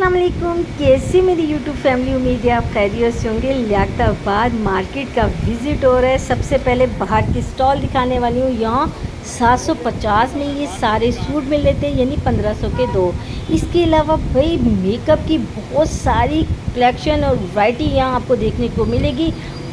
अस्सलाम वालेकुम। कैसी मेरी यूट्यूब फैमिली, उम्मीद है आप खैरियत से होंगे। लियाकताबाद मार्केट का विज़िट हो रहा है। सबसे पहले बाहर की स्टॉल दिखाने वाली हूँ। यहाँ 750 में ये सारे सूट मिल रहे थे, यानी 1500 के दो। इसके अलावा भाई मेकअप की बहुत सारी कलेक्शन और वैरायटी यहाँ आपको देखने को मिलेगी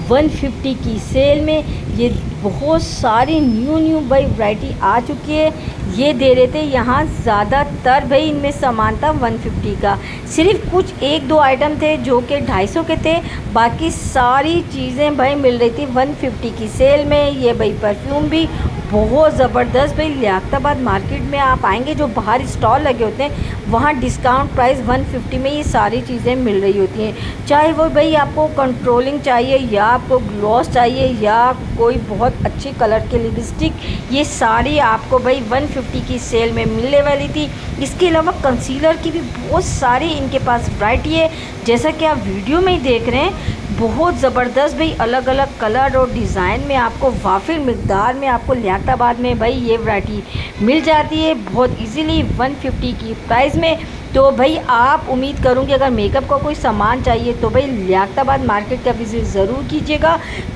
150 की सेल में। ये बहुत सारी न्यू भाई वैरायटी आ चुकी है। ये दे रहे थे यहाँ ज़्यादातर भाई इनमें सामान था 150 का। सिर्फ कुछ एक दो आइटम थे जो कि 250 के थे, बाकी सारी चीज़ें भाई मिल रही थी 150 की सेल में। ये भाई परफ्यूम भी बहुत ज़बरदस्त। भाई लियाकताबाद मार्केट में आप आएंगे, जो बाहर स्टॉल लगे होते हैं वहाँ डिस्काउंट प्राइस 150 में ये सारी चीज़ें मिल रही होती हैं। चाहे वो भाई आपको कंट्रोलिंग चाहिए या आपको ग्लॉस चाहिए या कोई बहुत अच्छी कलर की लिपस्टिक, ये सारी आपको भाई 150 की सेल में मिलने वाली थी। इसके अलावा कंसीलर की भी बहुत सारी इनके पास वैरायटी है, जैसा कि आप वीडियो में ही देख रहे हैं। बहुत ज़बरदस्त भाई अलग अलग कलर और डिज़ाइन में आपको वाफिर मिकदार में आपको लियाकताबाद में भाई ये वैरायटी मिल जाती है बहुत इजीली 150 की प्राइस में। तो भाई आप उम्मीद करूँगी अगर मेकअप का कोई सामान चाहिए तो भाई लियाकताबाद मार्केट का विज़िट ज़रूर कीजिएगा,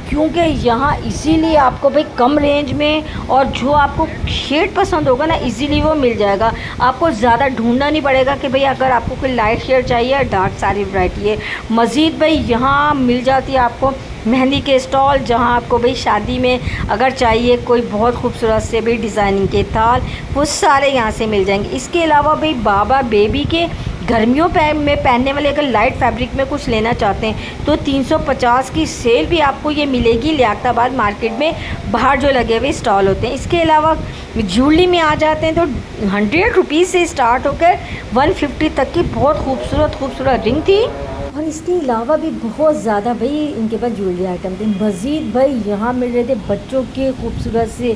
क्योंकि यहाँ इजीली आपको भाई कम रेंज में और जो आपको शेड पसंद होगा ना इजीली वो मिल जाएगा। आपको ज़्यादा ढूंढना नहीं पड़ेगा कि भाई अगर आपको कोई लाइट शेड चाहिए या डार्क, सारी वैरायटी है। मज़ीद भाई यहाँ मिल जाती है आपको मेहंदी के स्टॉल, जहाँ आपको भाई शादी में अगर चाहिए कोई बहुत खूबसूरत से भी डिज़ाइनिंग के थाल, वो सारे यहाँ से मिल जाएंगे। इसके अलावा भाई बाबा बेबी के गर्मियों में पहनने वाले अगर लाइट फैब्रिक में कुछ लेना चाहते हैं तो 350 की सेल भी आपको ये मिलेगी लियाकताबाद मार्केट में, बाहर जो लगे हुए स्टॉल होते हैं। इसके अलावा ज्वेलरी में आ जाते हैं तो 100 रुपीज़ से स्टार्ट होकर 150 तक की बहुत खूबसूरत रिंग थी। और इसके अलावा भी बहुत ज़्यादा भाई इनके पास ज्वेलरी आइटम थे। मज़ीद भाई यहाँ मिल रहे थे बच्चों के खूबसूरत से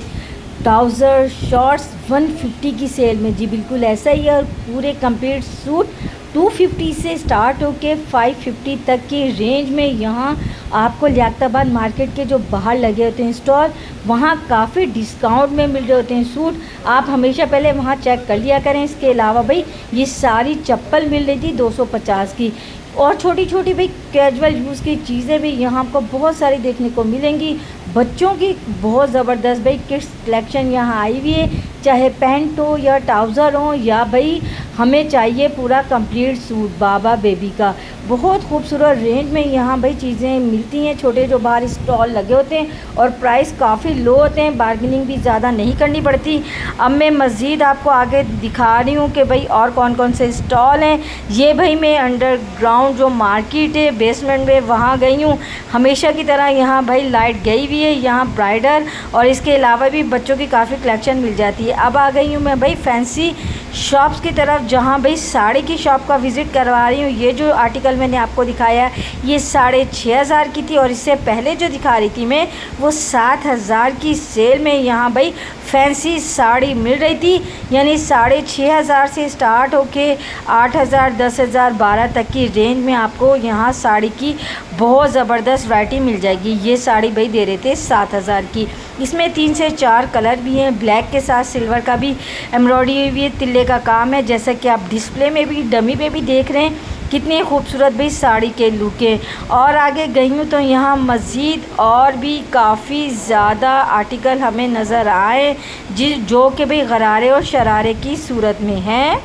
ट्राउज़र शॉर्ट्स 150 की सेल में। जी बिल्कुल ऐसा ही है। और पूरे कंप्लीट सूट 250 से स्टार्ट होके 550 तक की रेंज में यहाँ आपको लियाकताबाद मार्केट के जो बाहर लगे होते हैं स्टॉल, वहाँ काफ़ी डिस्काउंट में मिल रहे होते हैं सूट। आप हमेशा पहले वहाँ चेक कर लिया करें। इसके अलावा भाई ये सारी चप्पल मिल रही थी 250 की। और छोटी छोटी भाई कैजुअल यूज़ की चीज़ें भी यहाँ आपको बहुत सारी देखने को मिलेंगी। बच्चों की बहुत ज़बरदस्त भाई किड्स कलेक्शन यहाँ आई हुई है, चाहे पैंट हो या ट्राउज़र हो या भाई हमें चाहिए पूरा कंप्लीट सूट बाबा बेबी का। बहुत खूबसूरत रेंज में यहाँ भाई चीज़ें मिलती हैं। छोटे जो बाहर स्टॉल लगे होते हैं और प्राइस काफ़ी लो होते हैं, बार्गेनिंग भी ज़्यादा नहीं करनी पड़ती। अब मैं मज़ीद आपको आगे दिखा रही हूँ कि भाई और कौन कौन से स्टॉल हैं। ये भाई मैं अंडरग्राउंड जो मार्केट है बेसमेंट में वहाँ गई हूँ। हमेशा की तरह यहाँ भाई लाइट गई हुई है। यहाँ ब्राइडल और इसके अलावा भी बच्चों की काफ़ी कलेक्शन मिल जाती है। अब आ गई हूँ मैं भाई फैंसी शॉप्स की तरफ, जहाँ भाई साड़ी की शॉप का विज़िट करवा रही हूँ। ये जो आर्टिकल मैंने आपको दिखाया ये 6500 की थी और इससे पहले जो दिखा रही थी मैं वो 7000 की सेल में यहाँ भाई फैंसी साड़ी मिल रही थी। यानी 6500 से स्टार्ट होके 8000, 10000, 12 तक की रेंज में आपको यहाँ साड़ी की बहुत ज़बरदस्त वैरायटी मिल जाएगी। ये साड़ी भाई दे रहे थे 7000 की। इसमें 3 से 4 कलर भी हैं। ब्लैक के साथ सिल्वर का भी एम्ब्रॉयडरी हुई है, तिल्ले का काम है, जैसा कि आप डिस्प्ले में भी डमी पे भी देख रहे हैं। कितनी खूबसूरत भाई साड़ी के लुक है। और आगे गई हूँ तो यहाँ मज़ीद और भी काफ़ी ज़्यादा आर्टिकल हमें नज़र आए जो कि भाई गरारे और शरारे की सूरत में हैं।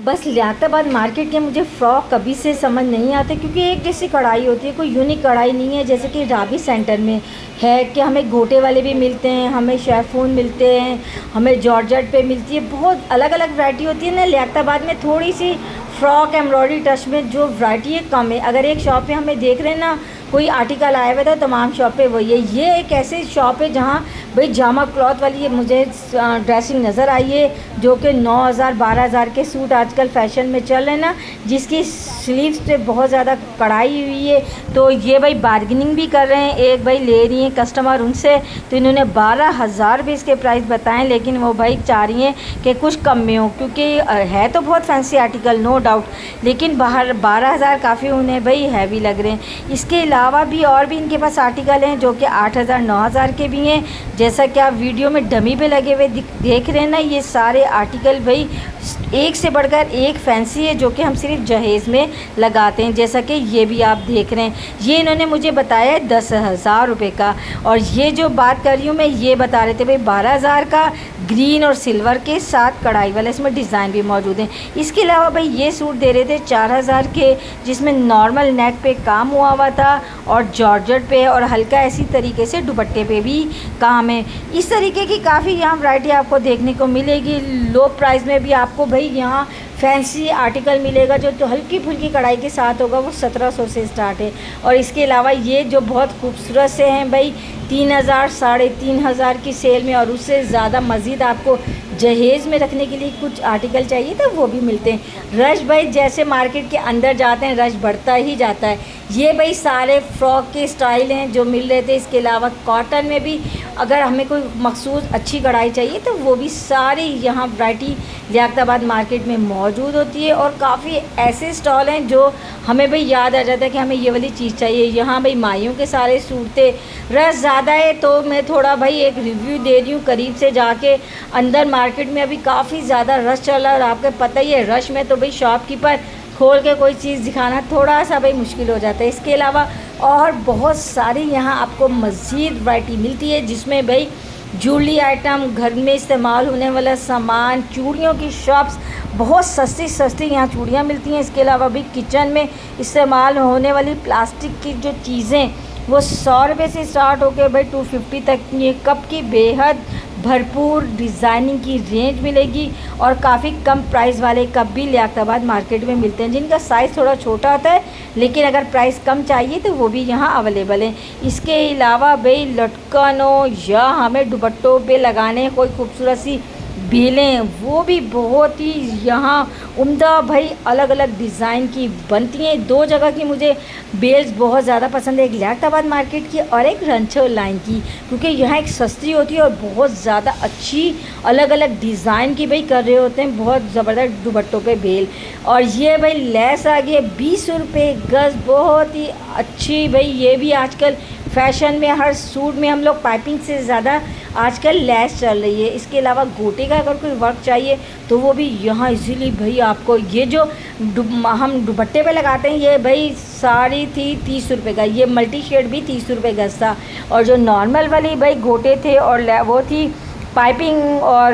बस लियाकताबाद मार्केट के मुझे फ़्रॉक कभी से समझ नहीं आते, क्योंकि एक जैसी कढ़ाई होती है, कोई यूनिक कढ़ाई नहीं है। जैसे कि राबी सेंटर में है कि हमें गोटे वाले भी मिलते हैं, हमें शेफून मिलते हैं, हमें जॉर्जेट पे मिलती है, बहुत अलग अलग वैरायटी होती है ना। लियाकताबाद में थोड़ी सी फ्रॉक एम्ब्रॉयडरी टच में जो वैरायटी है कम है। अगर एक शॉप पे हमें देख रहे हैं ना कोई आर्टिकल आया हुआ था, तमाम शॉप पे वही है। ये एक ऐसी शॉप है जहाँ भाई जामा क्लॉथ वाली ये मुझे ड्रेसिंग नज़र आई है, जो कि 9000, 12000 के सूट आजकल फ़ैशन में चल रहे हैं ना, जिसकी स्लीव्स पे बहुत ज़्यादा कढ़ाई हुई है। तो ये भाई बार्गेनिंग भी कर रहे हैं। एक भाई ले रही हैं कस्टमर उनसे, तो इन्होंने 12000 भी इसके प्राइस बताएं, लेकिन वो भाई चाह रही हैं कि कुछ कम में हो, क्योंकि है तो बहुत फैंसी आर्टिकल नो डाउट, लेकिन बाहर 12000 काफ़ी उन्हें भाई हैवी लग रहे हैं। इसके अलावा भी और भी इनके पास आर्टिकल हैं जो कि 8000, 9000 के भी हैं, जैसा कि आप वीडियो में डमी पे लगे हुए देख रहे हैं ना। ये सारे आर्टिकल भाई एक से बढ़कर एक फैंसी है जो कि हम सिर्फ जहेज़ में लगाते हैं। जैसा कि ये भी आप देख रहे हैं, ये इन्होंने मुझे बताया है 10,000 रुपये का। और ये जो बात कर रही हूँ मैं, ये बता रहे थे भाई 12,000 का, ग्रीन और सिल्वर के साथ कढ़ाई वाला, इसमें डिज़ाइन भी मौजूद है। इसके अलावा भाई ये सूट दे रहे थे 4,000 के, जिसमें नॉर्मल नेक पे काम हुआ था और जॉर्जेट पे और हल्का ऐसी तरीके से दुपट्टे पे भी काम है। इस तरीके की काफ़ी यहाँ वैरायटी आपको देखने को मिलेगी। लो प्राइस में भी आपको भाई यहाँ फैंसी आर्टिकल मिलेगा जो हल्की फुल्की कढ़ाई के साथ होगा, वो 1700 से स्टार्ट है। और इसके अलावा ये जो बहुत खूबसूरत से हैं भाई 3,000 3,500 की सेल में, और उससे ज़्यादा मज़ीद आपको जहेज़ में रखने के लिए कुछ आर्टिकल चाहिए तो वो भी मिलते हैं। रश भाई जैसे मार्केट के अंदर जाते हैं रश बढ़ता ही जाता है। ये भाई सारे फ्रॉक के स्टाइल हैं जो मिल रहे थे। इसके अलावा कॉटन में भी अगर हमें कोई मखसूस अच्छी कढ़ाई चाहिए तो वो भी सारी यहाँ वैरायटी लियाकताबाद मार्केट में मौजूद होती है। और काफ़ी ऐसे स्टॉल हैं जो हमें भाई याद आ जाता है कि हमें ये वाली चीज़ चाहिए। यहाँ भाई माइयों के सारे सूट थे। रश ज़्यादा है तो मैं थोड़ा भाई एक रिव्यू दे रही हूँ करीब से जाके। अंदर मार्केट में अभी काफ़ी ज़्यादा रश चल रहा है, और आपको पता ही है रश में तो भाई शॉपकीपर खोल के कोई चीज़ दिखाना थोड़ा सा भाई मुश्किल हो जाता है। इसके अलावा और बहुत सारी यहाँ आपको मज़ीद वैरायटी मिलती है, जिसमें भाई ज्वेलरी आइटम, घर में इस्तेमाल होने वाला सामान, चूड़ियों की शॉप्स, बहुत सस्ती सस्ती यहाँ चूड़ियाँ मिलती हैं। इसके अलावा भी किचन में इस्तेमाल होने वाली प्लास्टिक की जो चीज़ें वो 100 रुपये से स्टार्ट होकर भाई 250 तक ये कप की बेहद भरपूर डिज़ाइनिंग की रेंज मिलेगी। और काफ़ी कम प्राइस वाले कप भी लियाकताबाद मार्केट में मिलते हैं, जिनका साइज़ थोड़ा छोटा होता है, लेकिन अगर प्राइस कम चाहिए तो वो भी यहाँ अवेलेबल है। इसके अलावा भाई लटकनों या हमें दुपट्टों पे लगाने कोई खूबसूरत सी बेलें, वो भी बहुत ही यहाँ उम्दा भाई अलग अलग डिज़ाइन की बनती हैं। दो जगह की मुझे बेल्स बहुत ज़्यादा पसंद है, एक लियाकताबाद मार्केट की और एक रंचो लाइन की, क्योंकि यहाँ एक सस्ती होती है और बहुत ज़्यादा अच्छी अलग अलग डिज़ाइन की भाई कर रहे होते हैं, बहुत ज़बरदस्त दुपट्टों पे बेल। और ये भाई लेस आ गई है 20 रुपये गज़, बहुत ही अच्छी भाई। ये भी आजकल फैशन में हर सूट में हम लोग पाइपिंग से ज़्यादा आजकल लेस चल रही है। इसके अलावा गोटे का अगर कोई वर्क चाहिए तो वो भी यहाँ इजीली भाई आपको, ये जो हम दुपट्टे पे लगाते हैं ये भाई साड़ी थी 30 रुपये का, ये मल्टी शेड भी 30 रुपये गज़ था। और जो नॉर्मल वाली भाई गोटे थे और वो थी पाइपिंग और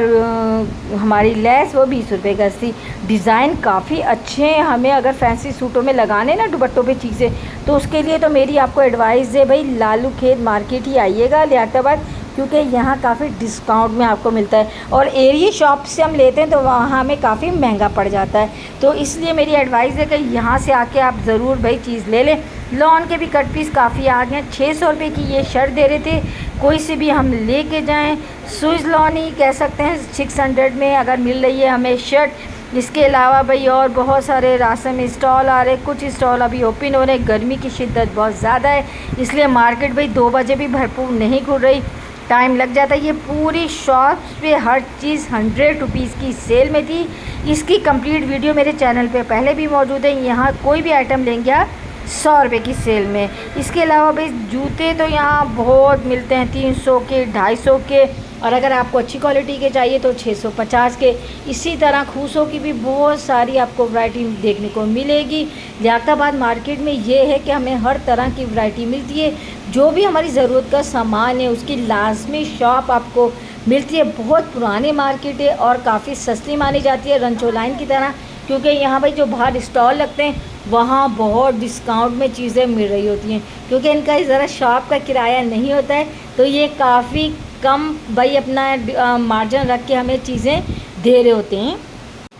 हमारी लेस, वो 20 रुपये गज़ थी। डिज़ाइन काफ़ी अच्छे हैं। हमें अगर फैंसी सूटों में लगाने ना दुपट्टों पे चीज़ें, तो उसके लिए तो मेरी आपको एडवाइस है भाई लालू खेत मार्केट ही आइएगा लियाकताबाद, क्योंकि यहाँ काफ़ी डिस्काउंट में आपको मिलता है। और एरिया शॉप से हम लेते हैं तो वहाँ हमें काफ़ी महंगा पड़ जाता है, तो इसलिए मेरी एडवाइस है कि यहाँ से आके आप ज़रूर भाई चीज़ ले लें। लॉन के भी कट पीस काफ़ी आ गए हैं। 600 रुपये की ये शर्ट दे रहे थे, कोई से भी हम लेके जाएं, स्विस लॉन ही कह सकते हैं, 600 में अगर मिल रही है हमें शर्ट। इसके अलावा भाई और बहुत सारे रास्ते में स्टॉल आ रहे, कुछ स्टॉल अभी ओपन हो रहे। गर्मी की शिद्दत बहुत ज़्यादा है, इसलिए मार्केट भाई 2 बजे भी भरपूर नहीं खुल रही, टाइम लग जाता है। ये पूरी शॉप्स पे हर चीज़ 100 रुपीज़ की सेल में थी। इसकी कंप्लीट वीडियो मेरे चैनल पे पहले भी मौजूद है। यहाँ कोई भी आइटम लेंगे आप 100 रुपये की सेल में। इसके अलावा भाई जूते तो यहाँ बहुत मिलते हैं 300 के, 250 के, और अगर आपको अच्छी क्वालिटी के चाहिए तो 650 के। इसी तरह खूसों की भी बहुत सारी आपको वैरायटी देखने को मिलेगी। लियाकताबाद मार्केट में ये है कि हमें हर तरह की वैरायटी मिलती है, जो भी हमारी ज़रूरत का सामान है उसकी लाजमी शॉप आपको मिलती है। बहुत पुरानी मार्केट है और काफ़ी सस्ती मानी जाती है रंचो लाइन की तरह, क्योंकि यहाँ भाई जो बाहर स्टॉल लगते हैं वहाँ बहुत डिस्काउंट में चीज़ें मिल रही होती हैं, क्योंकि इनका ज़रा शॉप का किराया नहीं होता है, तो ये काफ़ी कम भाई अपना मार्जिन रख के हमें चीज़ें दे रहे होते हैं।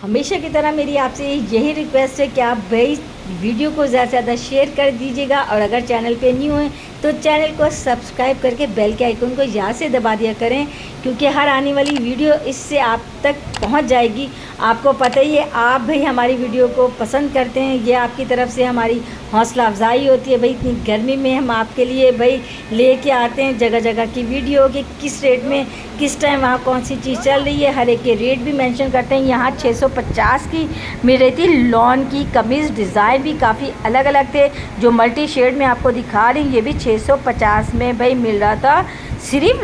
हमेशा की तरह मेरी आपसे यही रिक्वेस्ट है कि आप भाई वीडियो को ज़्यादा से ज़्यादा शेयर कर दीजिएगा, और अगर चैनल पे न्यू हैं तो चैनल को सब्सक्राइब करके बेल के आइकन को याद से दबा दिया करें, क्योंकि हर आने वाली वीडियो इससे आप तक पहुंच जाएगी। आपको पता ही है, आप भाई हमारी वीडियो को पसंद करते हैं, ये आपकी तरफ से हमारी हौसला अफजाई होती है। भाई इतनी गर्मी में हम आपके लिए भाई लेके आते हैं जगह जगह की वीडियो कि किस रेट में किस टाइम वहाँ कौन सी चीज़ चल रही है, हर एक के रेट भी मेंशन करते हैं। यहाँ 650 की मिल रही थी लॉन की कमीज़ डिज़ाइन डिज़ाइन भी काफ़ी अलग अलग थे जो मल्टी शेड में आपको दिखा रही हूँ। ये भी 650 में भाई मिल रहा था सिर्फ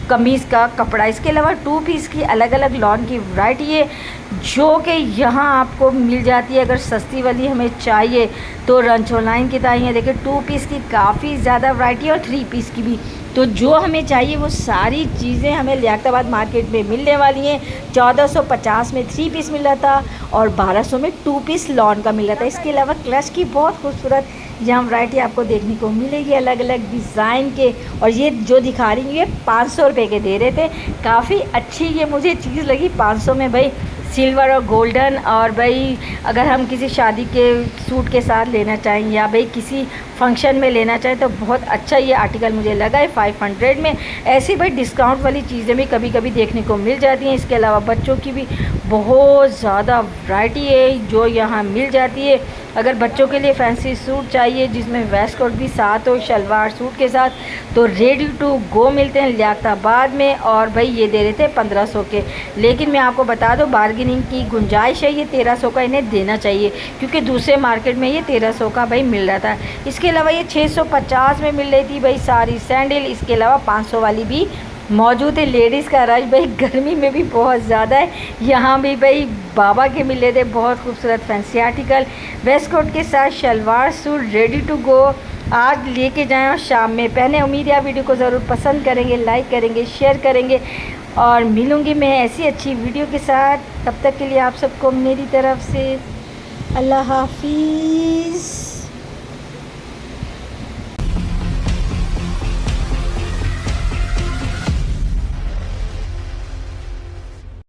कमीज़ का कपड़ा। इसके अलावा 2 पीस की अलग अलग लॉन की वैरायटी है जो कि यहाँ आपको मिल जाती है। अगर सस्ती वाली हमें चाहिए तो रंचो लाइन की ताई है। देखिए 2 पीस की काफ़ी ज़्यादा वैरायटी है और 3 पीस की भी। तो जो हमें चाहिए वो सारी चीज़ें हमें लियाकताबाद मार्केट में मिलने वाली हैं। 1450 में 3 पीस मिल रहा था और 1200 में 2 पीस लॉन का मिल रहा था। इसके अलावा क्लच की बहुत खूबसूरत यहाँ वैरायटी आपको देखने को मिलेगी अलग अलग डिज़ाइन के। और ये जो दिखा रही हूँ ये 500 रुपये के दे रहे थे। काफ़ी अच्छी ये मुझे चीज़ लगी 500 में भाई, सिल्वर और गोल्डन। और भाई अगर हम किसी शादी के सूट के साथ लेना चाहें या भाई किसी फंक्शन में लेना चाहें तो बहुत अच्छा ये आर्टिकल मुझे लगा है 500 में। ऐसी भाई डिस्काउंट वाली चीज़ें भी कभी कभी देखने को मिल जाती हैं। इसके अलावा बच्चों की भी बहुत ज़्यादा वैरायटी है जो यहाँ मिल जाती है। अगर बच्चों के लिए फैंसी सूट चाहिए जिसमें वेस्ट कोट भी साथ हो शलवार सूट के साथ तो रेडी टू गो मिलते हैं लियाकताबाद में। और भाई ये दे रहे थे 1500 के, लेकिन मैं आपको बता दूं बार्गेनिंग की गुंजाइश है। ये 1300 का इन्हें देना चाहिए क्योंकि दूसरे मार्केट में ये 1300 का भाई मिल रहा था। इसके अलावा ये 650 में मिल रही थी भाई सारी सैंडल। इसके अलावा 500 वाली भी मौजूद है। लेडीज़ का रश भाई गर्मी में भी बहुत ज़्यादा है। यहाँ भी भाई बाबा के मिले थे बहुत खूबसूरत फैंसी आर्टिकल वेस्ट कोट के साथ salwar suit ready to go. आज लेके जाएं और शाम में पहने। उम्मीद है आप वीडियो को ज़रूर पसंद करेंगे, लाइक करेंगे, शेयर करेंगे। और मिलूँगी मैं ऐसी अच्छी वीडियो के साथ। तब तक के लिए आप सबको मेरी तरफ से अल्लाह हाफिज़।